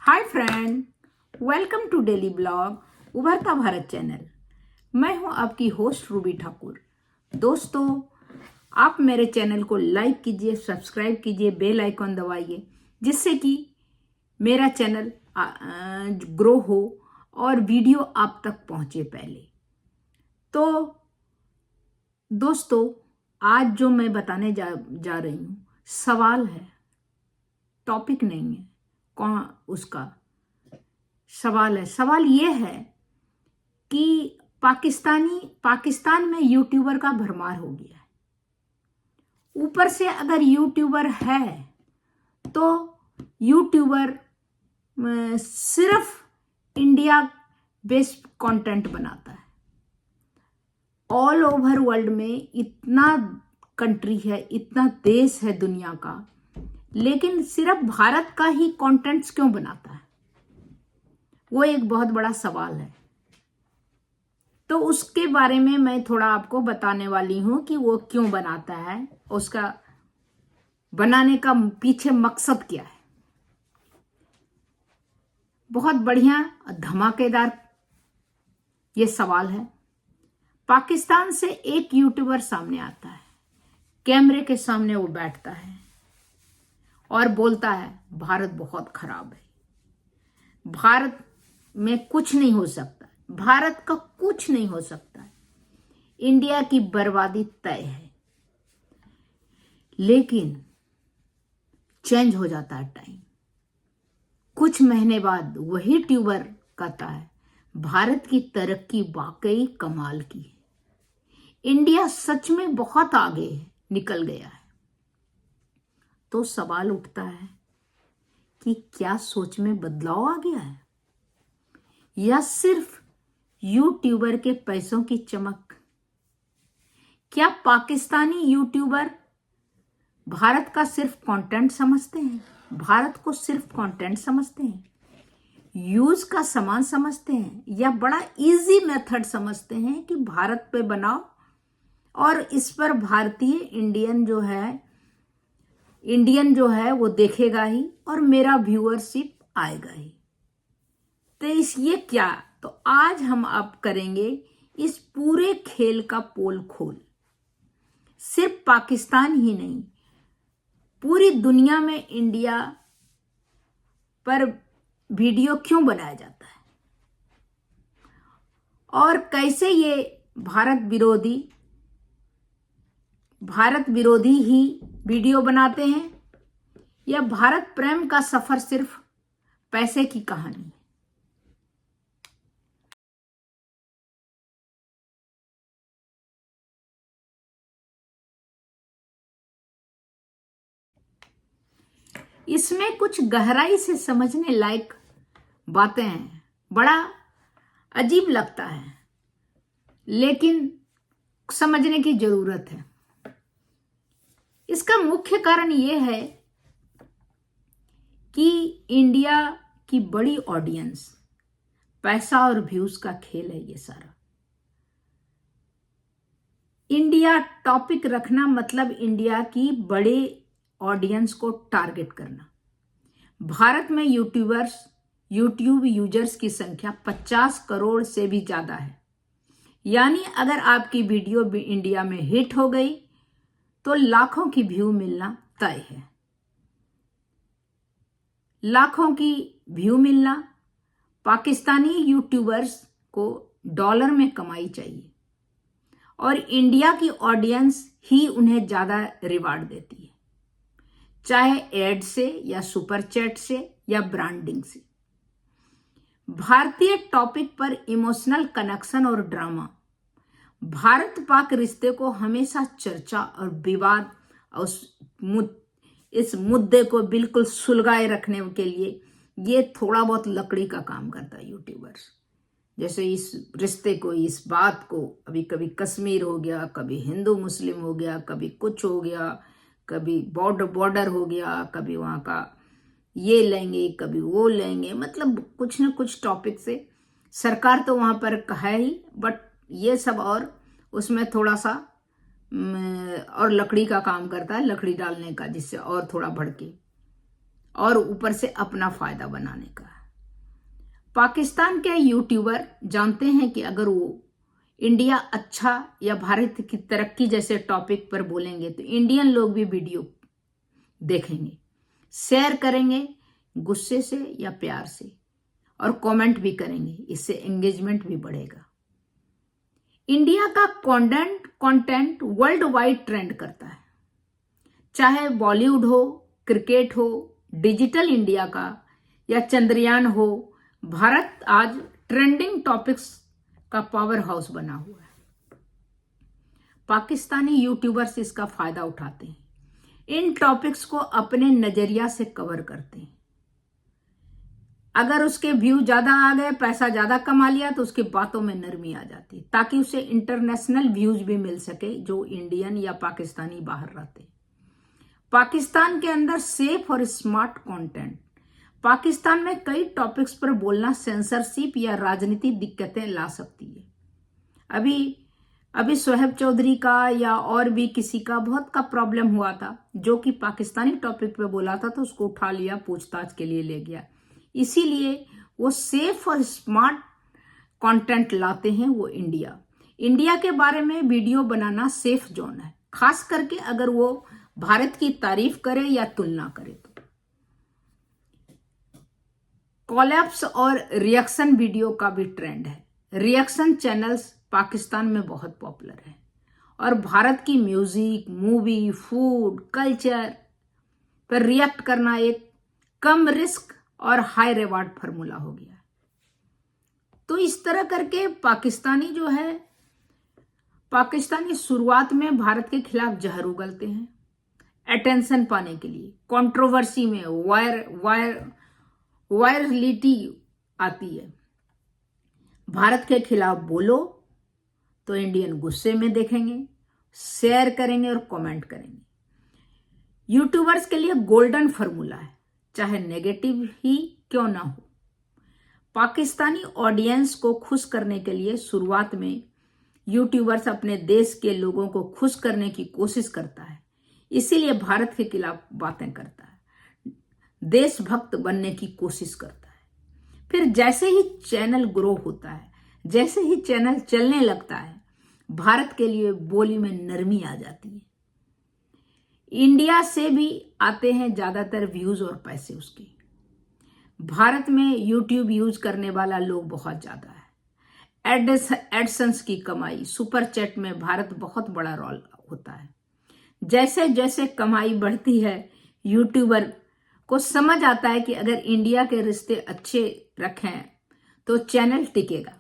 Hi friend, welcome to daily blog Ubharta Bharat channel. मैं हूं आपकी होस्ट रूबी ठाकुर। दोस्तों, आप मेरे चैनल को लाइक कीजिए, सब्सक्राइब कीजिए, बेल आइकॉन दबाइए, जिससे कि मेरा चैनल ग्रो हो और वीडियो आप तक पहुंचे पहले। तो दोस्तों, आज जो मैं बताने जा रही हूं सवाल है, टॉपिक नहीं है। कौन उसका सवाल है? सवाल ये है कि पाकिस्तान में यूट्यूबर का भरमार हो गया है। ऊपर से अगर यूट्यूबर है तो यूट्यूबर सिर्फ इंडिया बेस्ड कंटेंट बनाता है। ऑल ओवर वर्ल्ड में इतना कंट्री है, इतना देश है दुनिया का, लेकिन सिर्फ भारत का ही कंटेंट्स क्यों बनाता है? वो एक बहुत बड़ा सवाल है। तो उसके बारे में मैं थोड़ा आपको बताने वाली हूं कि वो क्यों बनाता है, उसका बनाने का पीछे मकसद क्या है। बहुत बढ़िया धमाकेदार ये सवाल है। पाकिस्तान से एक यूट्यूबर सामने आता है, कैमरे के सामने वो बैठता है और बोलता है भारत बहुत खराब है, भारत में कुछ नहीं हो सकता, भारत का कुछ नहीं हो सकता, इंडिया की बर्बादी तय है। लेकिन चेंज हो जाता है टाइम। कुछ महीने बाद वही ट्यूबर कहता है भारत की तरक्की वाकई कमाल की है, इंडिया सच में बहुत आगे निकल गया है। तो सवाल उठता है कि क्या सोच में बदलाव आ गया है या सिर्फ यूट्यूबर के पैसों की चमक? क्या पाकिस्तानी यूट्यूबर भारत का सिर्फ कंटेंट समझते हैं, भारत को सिर्फ कंटेंट समझते हैं, यूज का सामान समझते हैं, या बड़ा इजी मेथड समझते हैं कि भारत पे बनाओ और इस पर भारतीय इंडियन जो है वो देखेगा ही और मेरा व्यूअरशिप आएगा ही। तो ये क्या? तो आज हम आप करेंगे इस पूरे खेल का पोल खोल। सिर्फ पाकिस्तान ही नहीं, पूरी दुनिया में इंडिया पर वीडियो क्यों बनाया जाता है और कैसे ये भारत विरोधी ही वीडियो बनाते हैं, या भारत प्रेम का सफर सिर्फ पैसे की कहानी है। इसमें कुछ गहराई से समझने लायक बातें हैं। बड़ा अजीब लगता है, लेकिन समझने की जरूरत है। इसका मुख्य कारण यह है कि इंडिया की बड़ी ऑडियंस, पैसा और व्यूज का खेल है ये सारा। इंडिया टॉपिक रखना मतलब इंडिया की बड़े ऑडियंस को टारगेट करना। भारत में यूट्यूब यूजर्स की संख्या 50 करोड़ से भी ज्यादा है। यानी अगर आपकी वीडियो भी इंडिया में हिट हो गई तो लाखों की व्यू मिलना तय है। लाखों की व्यू मिलना, पाकिस्तानी यूट्यूबर्स को डॉलर में कमाई चाहिए और इंडिया की ऑडियंस ही उन्हें ज्यादा रिवार्ड देती है, चाहे एड से या सुपर चैट से या ब्रांडिंग से। भारतीय टॉपिक पर इमोशनल कनेक्शन और ड्रामा, भारत पाक रिश्ते को हमेशा चर्चा और विवाद और इस मुद्दे को बिल्कुल सुलगाए रखने के लिए ये थोड़ा बहुत लकड़ी का काम करता है यूट्यूबर्स। जैसे इस रिश्ते को, इस बात को, अभी कभी कश्मीर हो गया, कभी हिंदू मुस्लिम हो गया, कभी कुछ हो गया, कभी बॉर्डर हो गया, कभी वहां का ये लेंगे, कभी वो लेंगे, मतलब कुछ ना कुछ टॉपिक से। सरकार तो वहां पर है ही, बट ये सब और उसमें थोड़ा सा और लकड़ी का काम करता है, लकड़ी डालने का, जिससे और थोड़ा भड़के और ऊपर से अपना फायदा बनाने का। पाकिस्तान के यूट्यूबर जानते हैं कि अगर वो इंडिया अच्छा या भारत की तरक्की जैसे टॉपिक पर बोलेंगे तो इंडियन लोग भी वीडियो देखेंगे, शेयर करेंगे गुस्से से या प्यार से, और कमेंट भी करेंगे। इससे एंगेजमेंट भी बढ़ेगा। इंडिया का कंटेंट वर्ल्ड वाइड ट्रेंड करता है, चाहे बॉलीवुड हो, क्रिकेट हो, डिजिटल इंडिया का या चंद्रयान हो। भारत आज ट्रेंडिंग टॉपिक्स का पावर हाउस बना हुआ है। पाकिस्तानी यूट्यूबर्स इसका फायदा उठाते हैं, इन टॉपिक्स को अपने नजरिया से कवर करते हैं। अगर उसके व्यू ज्यादा आ गए, पैसा ज्यादा कमा लिया, तो उसकी बातों में नरमी आ जाती है, ताकि उसे इंटरनेशनल व्यूज भी मिल सके जो इंडियन या पाकिस्तानी बाहर रहते हैं। पाकिस्तान के अंदर सेफ और स्मार्ट कंटेंट। पाकिस्तान में कई टॉपिक्स पर बोलना सेंसरशिप या राजनीतिक दिक्कतें ला सकती है। अभी सोहेब चौधरी का या और भी किसी का बहुत का प्रॉब्लम हुआ था, जो कि पाकिस्तानी टॉपिक पे बोला था, तो उसको उठा लिया, पूछताछ के लिए ले गया। इसीलिए वो सेफ और स्मार्ट कंटेंट लाते हैं। वो इंडिया के बारे में वीडियो बनाना सेफ जोन है, खास करके अगर वो भारत की तारीफ करे या तुलना करे तो। कोलैप्स और रिएक्शन वीडियो का भी ट्रेंड है। रिएक्शन चैनल्स पाकिस्तान में बहुत पॉपुलर है और भारत की म्यूजिक, मूवी, फूड, कल्चर पर रिएक्ट करना एक कम रिस्क और हाई रिवार्ड फार्मूला हो गया। तो इस तरह करके पाकिस्तानी शुरुआत में भारत के खिलाफ जहर उगलते हैं, अटेंशन पाने के लिए। कंट्रोवर्सी में वायरलिटी आती है। भारत के खिलाफ बोलो तो इंडियन गुस्से में देखेंगे, शेयर करेंगे और कमेंट करेंगे। यूट्यूबर्स के लिए गोल्डन फार्मूला है, चाहे नेगेटिव ही क्यों ना हो। पाकिस्तानी ऑडियंस को खुश करने के लिए शुरुआत में यूट्यूबर्स अपने देश के लोगों को खुश करने की कोशिश करता है, इसीलिए भारत के खिलाफ बातें करता है, देशभक्त बनने की कोशिश करता है। फिर जैसे ही चैनल ग्रो होता है, जैसे ही चैनल चलने लगता है, भारत के लिए बोली में नरमी आ जाती है। इंडिया से भी आते हैं ज्यादातर व्यूज और पैसे उसके। भारत में यूट्यूब यूज करने वाला लोग बहुत ज्यादा है। एडसेंस की कमाई, सुपर चैट में भारत बहुत बड़ा रोल होता है। जैसे जैसे कमाई बढ़ती है, यूट्यूबर को समझ आता है कि अगर इंडिया के रिश्ते अच्छे रखें तो चैनल टिकेगा।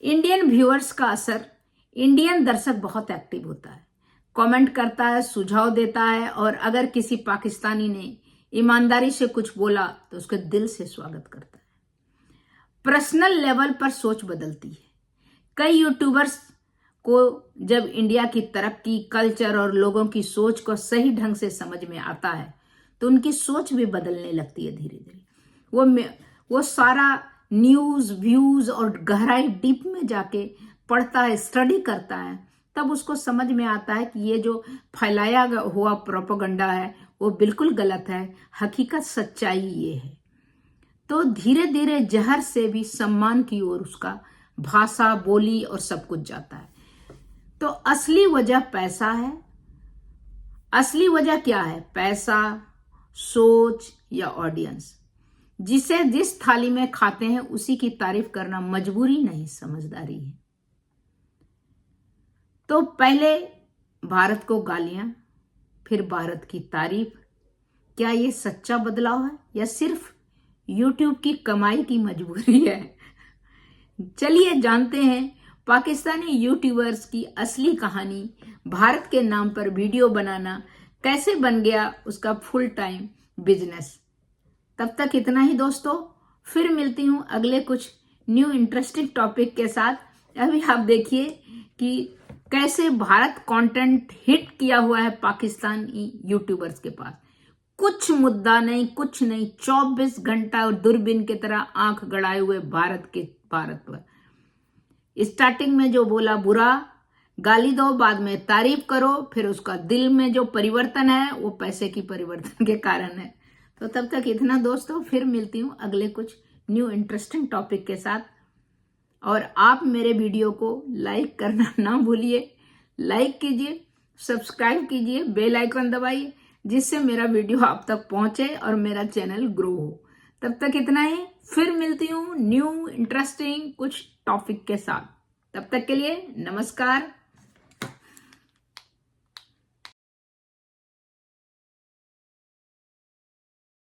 इंडियन व्यूअर्स का असर। इंडियन दर्शक बहुत एक्टिव होता है, कमेंट करता है, सुझाव देता है, और अगर किसी पाकिस्तानी ने ईमानदारी से कुछ बोला तो उसके दिल से स्वागत करता है। पर्सनल लेवल पर सोच बदलती है। कई यूट्यूबर्स को जब इंडिया की तरक्की, कल्चर और लोगों की सोच को सही ढंग से समझ में आता है तो उनकी सोच भी बदलने लगती है धीरे धीरे। वो सारा न्यूज, व्यूज और गहराई डीप में जाके पढ़ता है, स्टडी करता है, तब उसको समझ में आता है कि ये जो फैलाया हुआ प्रोपेगेंडा है वो बिल्कुल गलत है, हकीकत सच्चाई ये है। तो धीरे धीरे जहर से भी सम्मान की ओर उसका भाषा, बोली और सब कुछ जाता है। तो असली वजह पैसा है। असली वजह क्या है? पैसा, सोच या ऑडियंस। जिस थाली में खाते हैं उसी की तारीफ करना मजबूरी नहीं, समझदारी है। तो पहले भारत को गालियां, फिर भारत की तारीफ। क्या ये सच्चा बदलाव है या सिर्फ यूट्यूब की कमाई की मजबूरी है? चलिए जानते हैं पाकिस्तानी यूट्यूबर्स की असली कहानी। भारत के नाम पर वीडियो बनाना कैसे बन गया उसका फुल टाइम बिजनेस। तब तक इतना ही दोस्तों, फिर मिलती हूं अगले कुछ न्यू इंटरेस्टिंग टॉपिक के साथ। अभी आप देखिए कि कैसे भारत कंटेंट हिट किया हुआ है पाकिस्तानी यूट्यूबर्स के पास। कुछ मुद्दा नहीं, कुछ नहीं, 24 घंटा और दूरबीन की तरह आंख गड़ाए हुए भारत पर। स्टार्टिंग में जो बोला बुरा, गाली दो, बाद में तारीफ करो, फिर उसका दिल में जो परिवर्तन है वो पैसे की परिवर्तन के कारण है। तो तब तक इतना दोस्तों, फिर मिलती हूँ अगले कुछ न्यू इंटरेस्टिंग टॉपिक के साथ। और आप मेरे वीडियो को लाइक करना ना भूलिए, लाइक कीजिए, सब्सक्राइब कीजिए, बेल आइकन दबाइए, जिससे मेरा वीडियो आप तक पहुंचे और मेरा चैनल ग्रो हो। तब तक इतना ही, फिर मिलती हूँ न्यू इंटरेस्टिंग कुछ टॉपिक के साथ। तब तक के लिए नमस्कार।